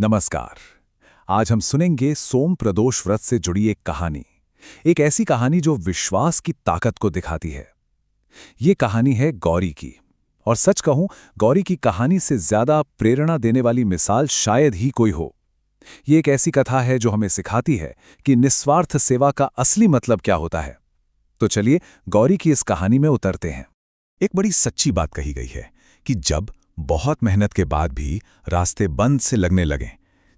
नमस्कार। आज हम सुनेंगे सोम प्रदोष व्रत से जुड़ी एक कहानी। एक ऐसी कहानी जो विश्वास की ताकत को दिखाती है। ये कहानी है गौरी की। और सच कहूं, गौरी की कहानी से ज्यादा प्रेरणा देने वाली मिसाल शायद ही कोई हो। ये एक ऐसी कथा है जो हमें सिखाती है कि निस्वार्थ सेवा का असली मतलब क्या होता है। तो चलिए गौरी की इस कहानी में उतरते हैं। एक बड़ी सच्ची बात कही गई है कि जब बहुत मेहनत के बाद भी रास्ते बंद से लगने लगें,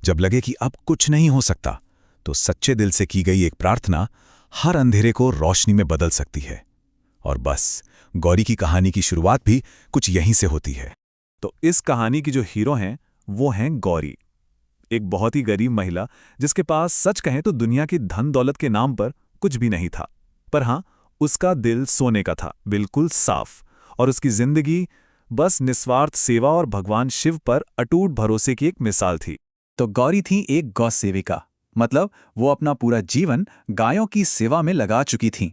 जब लगे कि अब कुछ नहीं हो सकता, तो सच्चे दिल से की गई एक प्रार्थना हर अंधेरे को रोशनी में बदल सकती है। और बस गौरी की कहानी की शुरुआत भी कुछ यहीं से होती है। तो इस कहानी की जो हीरो हैं वो हैं गौरी, एक बहुत ही गरीब महिला जिसके पास सच कहें तो दुनिया की धन दौलत के नाम पर कुछ भी नहीं था। पर हाँ, उसका दिल सोने का था, बिल्कुल साफ। और उसकी जिंदगी बस निस्वार्थ सेवा और भगवान शिव पर अटूट भरोसे की एक मिसाल थी। तो गौरी थी एक गौ सेविका, मतलब वो अपना पूरा जीवन गायों की सेवा में लगा चुकी थीं।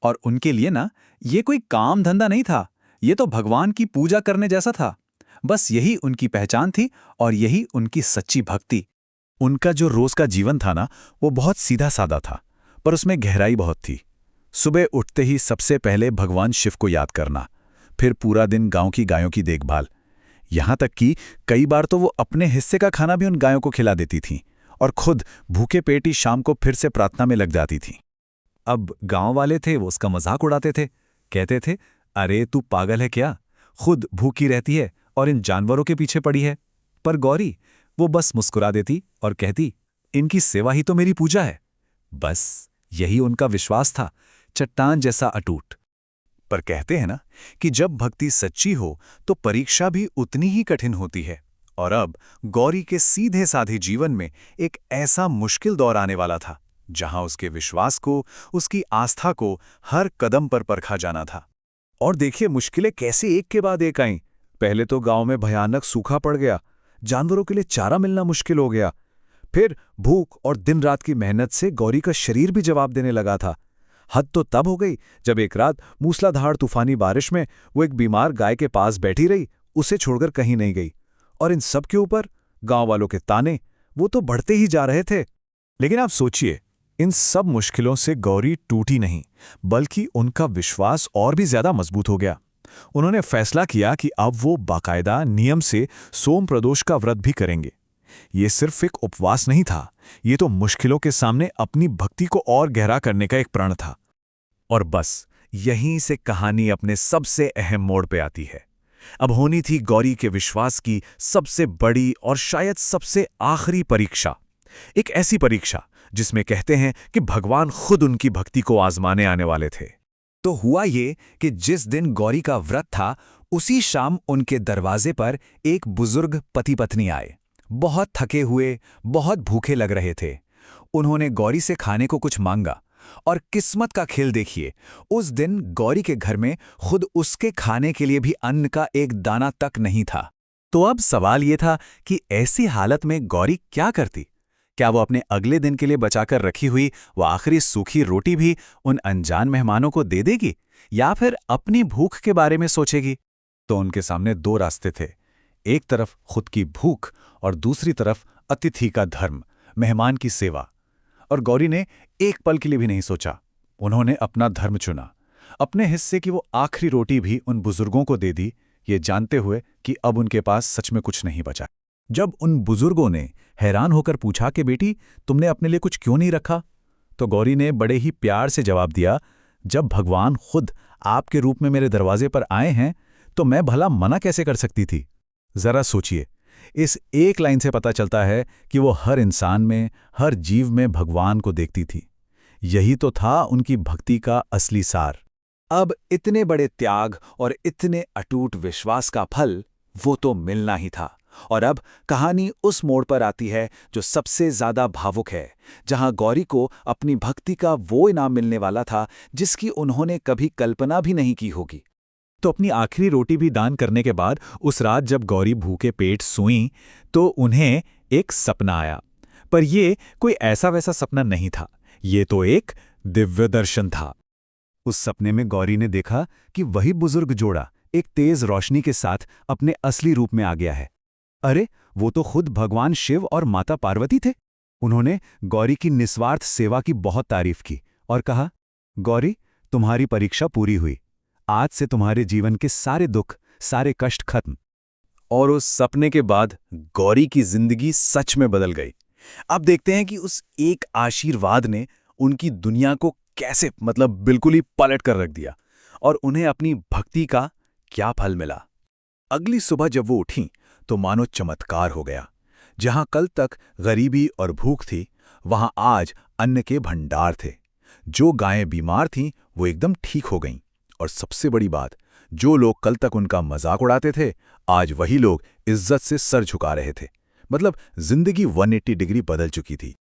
और उनके लिए ना, ये कोई काम धंधा नहीं था, ये तो भगवान की पूजा करने जैसा था। बस यही उनकी पहचान थी और यही उनकी सच्ची भक्ति। उनका जो रोज का जीवन था ना, वो बहुत सीधा सादा था, पर उसमें गहराई बहुत थी। सुबह उठते ही सबसे पहले भगवान शिव को याद करना, फिर पूरा दिन गांव की गायों की देखभाल। यहां तक कि कई बार तो वो अपने हिस्से का खाना भी उन गायों को खिला देती थीं और खुद भूखे पेट ही शाम को फिर से प्रार्थना में लग जाती थीं। अब गांव वाले थे वो उसका मजाक उड़ाते थे, कहते थे, अरे तू पागल है क्या, खुद भूखी रहती है और इन जानवरों के पीछे पड़ी है। पर गौरी वो बस मुस्कुरा देती और कहती, इनकी सेवा ही तो मेरी पूजा है। बस यही उनका विश्वास था, चट्टान जैसा अटूट। पर कहते हैं ना कि जब भक्ति सच्ची हो तो परीक्षा भी उतनी ही कठिन होती है। और अब गौरी के सीधे साधे जीवन में एक ऐसा मुश्किल दौर आने वाला था जहां उसके विश्वास को, उसकी आस्था को हर कदम पर परखा जाना था। और देखिए मुश्किलें कैसे एक के बाद एक आईं। पहले तो गांव में भयानक सूखा पड़ गया, जानवरों के लिए चारा मिलना मुश्किल हो गया। फिर भूख और दिन रात की मेहनत से गौरी का शरीर भी जवाब देने लगा था। हद तो तब हो गई जब एक रात मूसलाधार तूफानी बारिश में वो एक बीमार गाय के पास बैठी रही, उसे छोड़कर कहीं नहीं गई। और इन सब के ऊपर गांव वालों के ताने, वो तो बढ़ते ही जा रहे थे। लेकिन आप सोचिए, इन सब मुश्किलों से गौरी टूटी नहीं, बल्कि उनका विश्वास और भी ज्यादा मजबूत हो गया। उन्होंने फैसला किया कि अब वो बाकायदा नियम से सोम प्रदोष का व्रत भी करेंगे। ये सिर्फ एक उपवास नहीं था, ये तो मुश्किलों के सामने अपनी भक्ति को और गहरा करने का एक प्रण था। और बस यहीं से कहानी अपने सबसे अहम मोड़ पे आती है। अब होनी थी गौरी के विश्वास की सबसे बड़ी और शायद सबसे आखिरी परीक्षा। एक ऐसी परीक्षा जिसमें कहते हैं कि भगवान खुद उनकी भक्ति को आजमाने आने वाले थे। तो हुआ ये कि जिस दिन गौरी का व्रत था, उसी शाम उनके दरवाजे पर एक बुजुर्ग पति पत्नी आए। बहुत थके हुए, बहुत भूखे लग रहे थे। उन्होंने गौरी से खाने को कुछ मांगा और किस्मत का खेल देखिए, उस दिन गौरी के घर में खुद उसके खाने के लिए भी अन्न का एक दाना तक नहीं था। तो अब सवाल ये था कि ऐसी हालत में गौरी क्या करती? क्या वो अपने अगले दिन के लिए बचाकर रखी हुई वो आखिरी सूखी रोटी भी उन अनजान मेहमानों को दे देगी, या फिर अपनी भूख के बारे में सोचेगी? तो उनके सामने दो रास्ते थे। एक तरफ खुद की भूख और दूसरी तरफ अतिथि का धर्म, मेहमान की सेवा। और गौरी ने एक पल के लिए भी नहीं सोचा। उन्होंने अपना धर्म चुना। अपने हिस्से की वो आखिरी रोटी भी उन बुजुर्गों को दे दी, ये जानते हुए कि अब उनके पास सच में कुछ नहीं बचा। जब उन बुजुर्गों ने हैरान होकर पूछा कि बेटी, तुमने अपने लिए कुछ क्यों नहीं रखा, तो गौरी ने बड़े ही प्यार से जवाब दिया, जब भगवान खुद आपके रूप में मेरे दरवाजे पर आए हैं तो मैं भला मना कैसे कर सकती थी। जरा सोचिए, इस एक लाइन से पता चलता है कि वो हर इंसान में, हर जीव में भगवान को देखती थी। यही तो था उनकी भक्ति का असली सार। अब इतने बड़े त्याग और इतने अटूट विश्वास का फल वो तो मिलना ही था। और अब कहानी उस मोड़ पर आती है जो सबसे ज्यादा भावुक है, जहां गौरी को अपनी भक्ति का वो इनाम मिलने वाला था जिसकी उन्होंने कभी कल्पना भी नहीं की होगी। तो अपनी आखिरी रोटी भी दान करने के बाद उस रात जब गौरी भूखे पेट सोईं तो उन्हें एक सपना आया। पर ये कोई ऐसा वैसा सपना नहीं था, ये तो एक दिव्य दर्शन था। उस सपने में गौरी ने देखा कि वही बुजुर्ग जोड़ा एक तेज रोशनी के साथ अपने असली रूप में आ गया है। अरे, वो तो खुद भगवान शिव और माता पार्वती थे। उन्होंने गौरी की निस्वार्थ सेवा की बहुत तारीफ की और कहा, गौरी, तुम्हारी परीक्षा पूरी हुई। आज से तुम्हारे जीवन के सारे दुख, सारे कष्ट खत्म। और उस सपने के बाद गौरी की जिंदगी सच में बदल गई। अब देखते हैं कि उस एक आशीर्वाद ने उनकी दुनिया को कैसे बिल्कुल ही पलट कर रख दिया और उन्हें अपनी भक्ति का क्या फल मिला। अगली सुबह जब वो उठी तो मानो चमत्कार हो गया। जहां कल तक गरीबी और भूख थी, वहां आज अन्न के भंडार थे। जो गायें बीमार थीं वो एकदम ठीक हो गईं। और सबसे बड़ी बात, जो लोग कल तक उनका मजाक उड़ाते थे, आज वही लोग इज्जत से सर झुका रहे थे। जिंदगी 180 डिग्री बदल चुकी थी।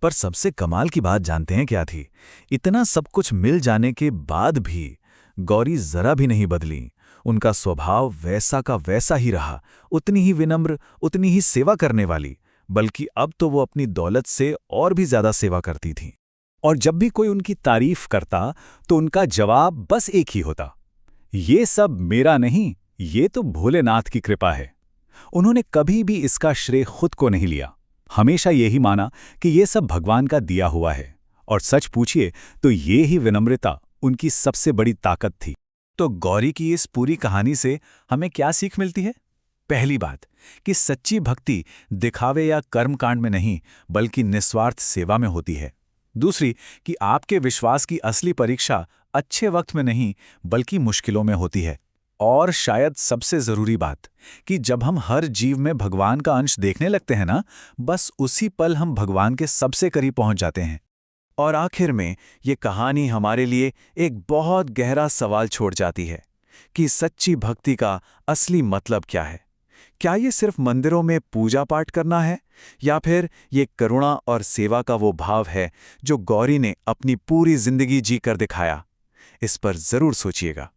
पर सबसे कमाल की बात जानते हैं क्या थी? इतना सब कुछ मिल जाने के बाद भी गौरी जरा भी नहीं बदली। उनका स्वभाव वैसा का वैसा ही रहा, उतनी ही विनम्र, उतनी ही सेवा करने वाली। बल्कि अब तो वो अपनी दौलत से और भी ज्यादा सेवा करती थीं। और जब भी कोई उनकी तारीफ करता तो उनका जवाब बस एक ही होता, ये सब मेरा नहीं, ये तो भोलेनाथ की कृपा है। उन्होंने कभी भी इसका श्रेय खुद को नहीं लिया। हमेशा यही माना कि ये सब भगवान का दिया हुआ है। और सच पूछिए तो ये ही विनम्रता उनकी सबसे बड़ी ताकत थी। तो गौरी की इस पूरी कहानी से हमें क्या सीख मिलती है? पहली बात कि सच्ची भक्ति दिखावे या कर्मकांड में नहीं, बल्कि निस्वार्थ सेवा में होती है। दूसरी कि आपके विश्वास की असली परीक्षा अच्छे वक्त में नहीं, बल्कि मुश्किलों में होती है। और शायद सबसे जरूरी बात कि जब हम हर जीव में भगवान का अंश देखने लगते हैं ना, बस उसी पल हम भगवान के सबसे करीब पहुंच जाते हैं। और आखिर में ये कहानी हमारे लिए एक बहुत गहरा सवाल छोड़ जाती है कि सच्ची भक्ति का असली मतलब क्या है। क्या ये सिर्फ मंदिरों में पूजा पाठ करना है, या फिर ये करुणा और सेवा का वो भाव है जो गौरी ने अपनी पूरी जिंदगी जी कर दिखाया? इस पर जरूर सोचिएगा।